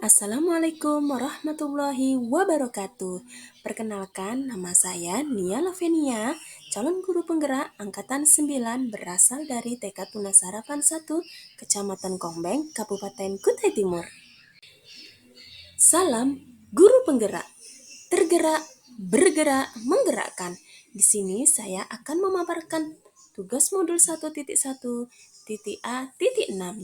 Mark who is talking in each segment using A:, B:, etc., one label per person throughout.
A: Assalamualaikum warahmatullahi wabarakatuh. Perkenalkan, nama saya Nia Lavenia, calon guru penggerak Angkatan 9 berasal dari TK Tunas Harapan 1, Kecamatan Kongbeng, Kabupaten Kutai Timur. Salam guru penggerak, tergerak, bergerak, menggerakkan. Di sini saya akan memaparkan tugas modul 1.1.A.6,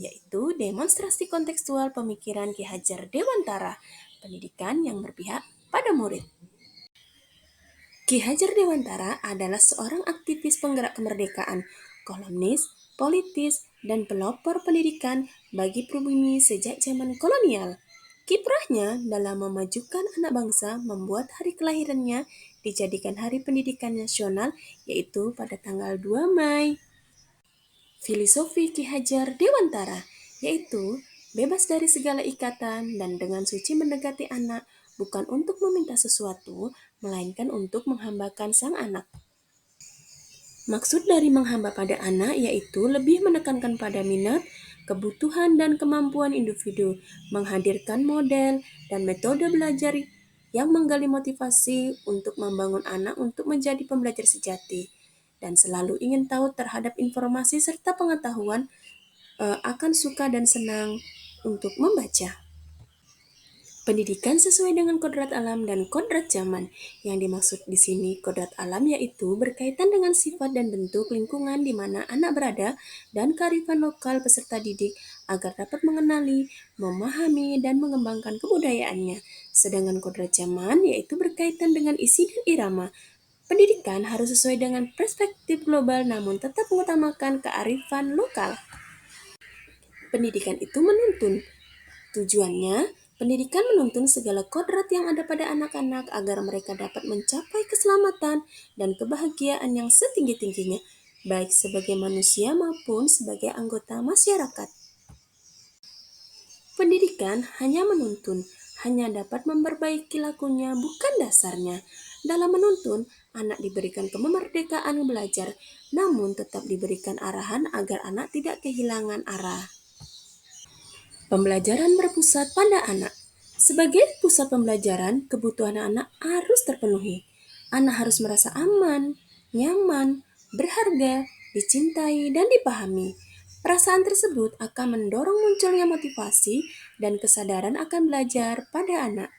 A: yaitu demonstrasi kontekstual pemikiran Ki Hajar Dewantara, pendidikan yang berpihak pada murid. Ki Hajar Dewantara adalah seorang aktivis penggerak kemerdekaan, kolumnis, politis, dan pelopor pendidikan bagi pribumi sejak zaman kolonial. Kiprahnya dalam memajukan anak bangsa membuat hari kelahirannya dijadikan Hari Pendidikan Nasional, yaitu pada tanggal 2 Mei. Filosofi Ki Hajar Dewantara yaitu bebas dari segala ikatan dan dengan suci mendekati anak, bukan untuk meminta sesuatu, melainkan untuk menghambakan sang anak. Maksud dari menghamba pada anak yaitu lebih menekankan pada minat, kebutuhan, dan kemampuan individu, menghadirkan model dan metode belajar yang menggali motivasi untuk membangun anak untuk menjadi pembelajar sejati, dan selalu ingin tahu terhadap informasi serta pengetahuan, akan suka dan senang untuk membaca. Pendidikan sesuai dengan kodrat alam dan kodrat zaman. Yang dimaksud di sini kodrat alam yaitu berkaitan dengan sifat dan bentuk lingkungan di mana anak berada dan kearifan lokal peserta didik agar dapat mengenali, memahami, dan mengembangkan kebudayaannya. Sedangkan kodrat zaman yaitu berkaitan dengan isi dan irama. Pendidikan harus sesuai dengan perspektif global namun tetap mengutamakan kearifan lokal. Pendidikan itu menuntun. Tujuannya, pendidikan menuntun segala kodrat yang ada pada anak-anak agar mereka dapat mencapai keselamatan dan kebahagiaan yang setinggi-tingginya, baik sebagai manusia maupun sebagai anggota masyarakat. Pendidikan hanya menuntun, hanya dapat memperbaiki lakunya, bukan dasarnya. Dalam menuntun, anak diberikan kemerdekaan belajar, namun tetap diberikan arahan agar anak tidak kehilangan arah. Pembelajaran berpusat pada anak. Sebagai pusat pembelajaran, kebutuhan anak harus terpenuhi. Anak harus merasa aman, nyaman, berharga, dicintai, dan dipahami. Perasaan tersebut akan mendorong munculnya motivasi dan kesadaran akan belajar pada anak.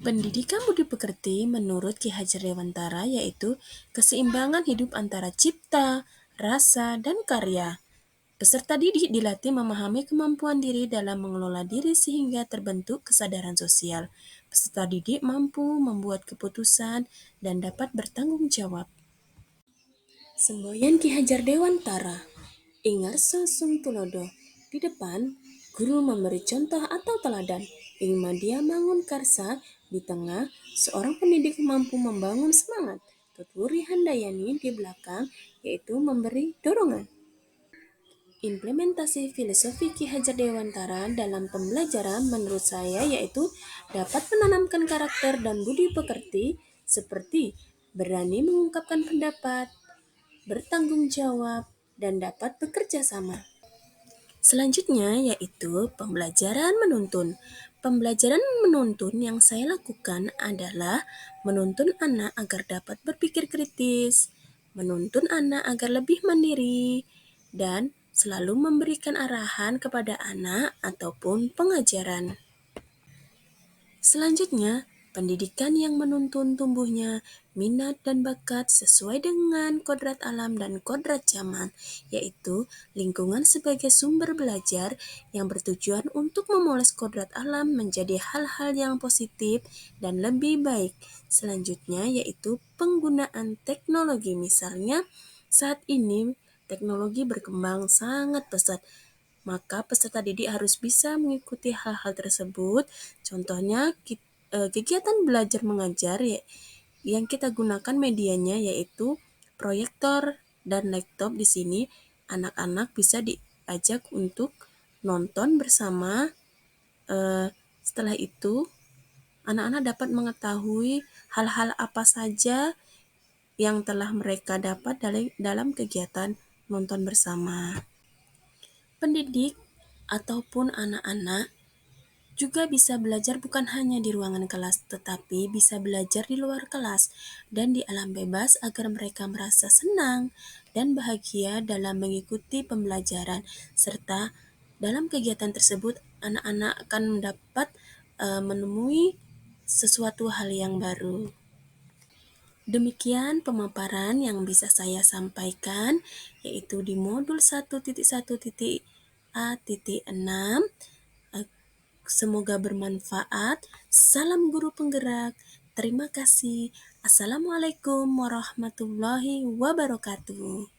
A: Pendidikan budi pekerti menurut Ki Hajar Dewantara yaitu keseimbangan hidup antara cipta, rasa, dan karya. Peserta didik dilatih memahami kemampuan diri dalam mengelola diri sehingga terbentuk kesadaran sosial. Peserta didik mampu membuat keputusan dan dapat bertanggung jawab. Semboyan Ki Hajar Dewantara. Ingarso sung tulodo. Di depan, guru memberi contoh atau teladan. Ing madya mangun karsa. Di tengah, seorang pendidik mampu membangun semangat. Tuturi handayani di belakang, yaitu memberi dorongan. Implementasi filosofi Ki Hajar Dewantara dalam pembelajaran menurut saya yaitu dapat menanamkan karakter dan budi pekerti seperti berani mengungkapkan pendapat, bertanggung jawab, dan dapat bekerja sama. Selanjutnya yaitu pembelajaran menuntun. Pembelajaran menuntun yang saya lakukan adalah menuntun anak agar dapat berpikir kritis, menuntun anak agar lebih mandiri, dan selalu memberikan arahan kepada anak ataupun pengajaran. Selanjutnya, pendidikan yang menuntun tumbuhnya minat dan bakat sesuai dengan kodrat alam dan kodrat zaman, yaitu lingkungan sebagai sumber belajar yang bertujuan untuk memoles kodrat alam menjadi hal-hal yang positif dan lebih baik. Selanjutnya, yaitu penggunaan teknologi. Misalnya, saat ini teknologi berkembang sangat pesat, maka peserta didik harus bisa mengikuti hal-hal tersebut. Contohnya kegiatan belajar mengajar yang kita gunakan medianya yaitu proyektor dan laptop. Di sini anak-anak bisa diajak untuk nonton bersama. Setelah itu anak-anak dapat mengetahui hal-hal apa saja yang telah mereka dapat dalam kegiatan nonton bersama. Pendidik ataupun anak-anak juga bisa belajar bukan hanya di ruangan kelas, tetapi bisa belajar di luar kelas dan di alam bebas agar mereka merasa senang dan bahagia dalam mengikuti pembelajaran. Serta dalam kegiatan tersebut, anak-anak akan mendapat menemui sesuatu hal yang baru. Demikian pemaparan yang bisa saya sampaikan, yaitu di modul 1.1.a.6. Semoga bermanfaat. Salam guru penggerak. Terima kasih. Assalamualaikum warahmatullahi wabarakatuh.